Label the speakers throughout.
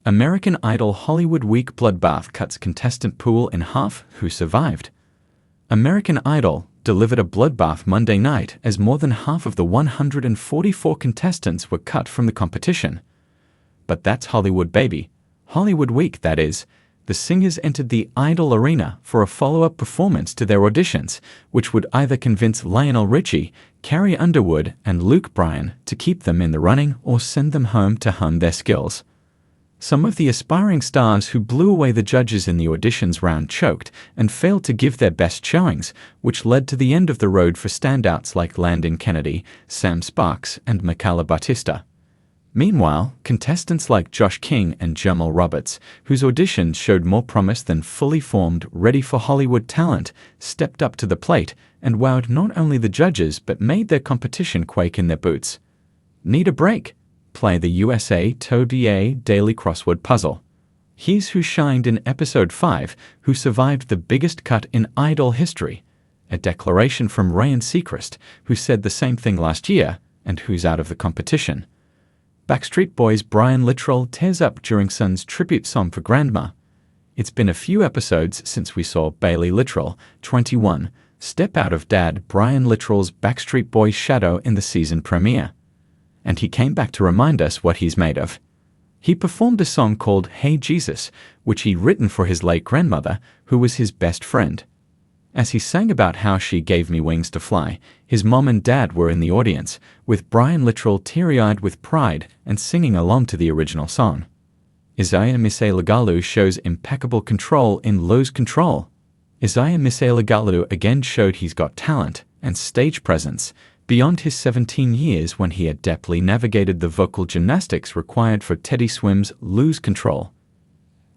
Speaker 1: American Idol Hollywood Week bloodbath cuts contestant pool in half. Who survived? American Idol delivered a bloodbath Monday night as more than half of the 144 contestants were cut from the competition. But that's Hollywood, baby. Hollywood Week, that is. The singers entered the Idol arena for a follow-up performance to their auditions, which would either convince Lionel Richie, Carrie Underwood, and Luke Bryan to keep them in the running or send them home to hone their skills. Some of the aspiring stars who blew away the judges in the auditions round choked and failed to give their best showings, which led to the end of the road for standouts like Landynn Kennedy, Sam Sparks, and Michaela Batista. Meanwhile, contestants like Josh King and Jamal Roberts, whose auditions showed more promise than fully formed, ready-for-Hollywood talent, stepped up to the plate and wowed not only the judges but made their competition quake in their boots. Need a break? Play the USA Today Daily Crossword Puzzle. Here's who shined in Episode 5, who survived the biggest cut in Idol history. A declaration from Ryan Seacrest, who said the same thing last year and who's out of the competition. Backstreet Boys' Baylee Littrell tears up during son's tribute song for Grandma. It's been a few episodes since we saw Baylee Littrell, 21, step out of Dad Baylee Littrell's Backstreet Boys shadow in the season premiere. And he came back to remind us what he's made of. He performed a song called Hey Jesus, which he'd written for his late grandmother, who was his best friend. As he sang about how she gave me wings to fly, his mom and dad were in the audience, with Baylee Littrell teary-eyed with pride and singing along to the original song. Isaiah Misseilagalu shows impeccable control in Lose Control. Isaiah Misseilagalu again showed he's got talent and stage presence, beyond his 17 years when he had adeptly navigated the vocal gymnastics required for Teddy Swim's Lose Control.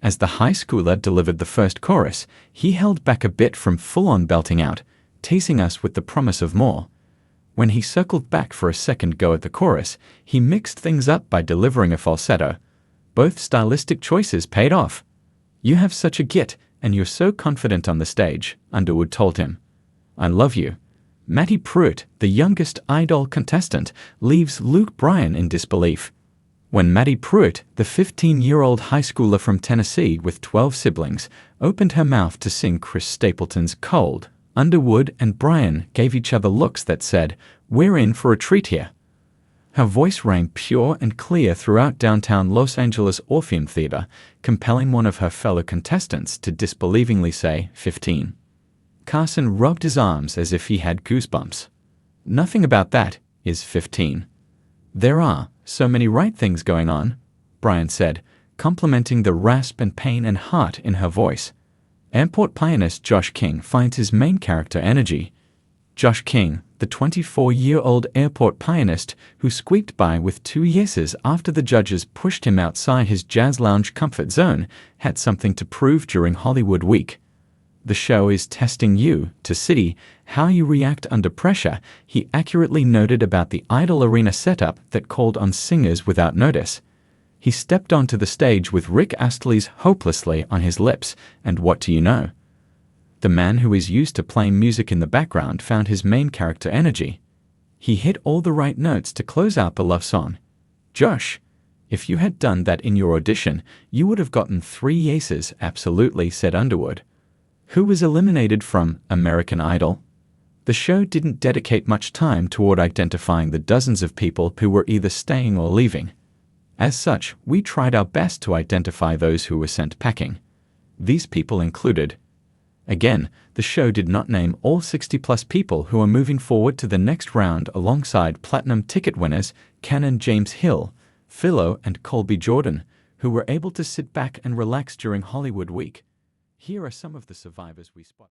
Speaker 1: As the high schooler delivered the first chorus, he held back a bit from full-on belting out, teasing us with the promise of more. When he circled back for a second go at the chorus, he mixed things up by delivering a falsetto. Both stylistic choices paid off. "You have such a git, and you're so confident on the stage," Underwood told him. "I love you." Matty Pruitt, the youngest Idol contestant, leaves Luke Bryan in disbelief. When Matty Pruitt, the 15-year-old high schooler from Tennessee with 12 siblings, opened her mouth to sing Chris Stapleton's Cold, Underwood and Bryan gave each other looks that said, "We're in for a treat here." Her voice rang pure and clear throughout downtown Los Angeles Orpheum Theater, compelling one of her fellow contestants to disbelievingly say, 15. Carsen rubbed his arms as if he had goosebumps. "Nothing about that is 15. There are so many right things going on," Bryan said, complimenting the rasp and pain and heart in her voice. Airport pianist Josh King finds his main character energy. Josh King, the 24-year-old airport pianist who squeaked by with 2 yeses after the judges pushed him outside his jazz lounge comfort zone, had something to prove during Hollywood Week. "The show is testing you, to see how you react under pressure," he accurately noted about the Idol arena setup that called on singers without notice. He stepped onto the stage with Rick Astley's Hopelessly on his lips, and what do you know? The man who is used to playing music in the background found his main character energy. He hit all the right notes to close out the love song. "Josh, if you had done that in your audition, you would have gotten 3 yeses, absolutely," said Underwood. Who was eliminated from American Idol? The show didn't dedicate much time toward identifying the dozens of people who were either staying or leaving. As such, we tried our best to identify those who were sent packing. These people included. Again, the show did not name all 60-plus people who are moving forward to the next round alongside platinum ticket winners Canon James Hill, Philo, and Colby Jordan, who were able to sit back and relax during Hollywood Week. Here are some of the survivors we spotted.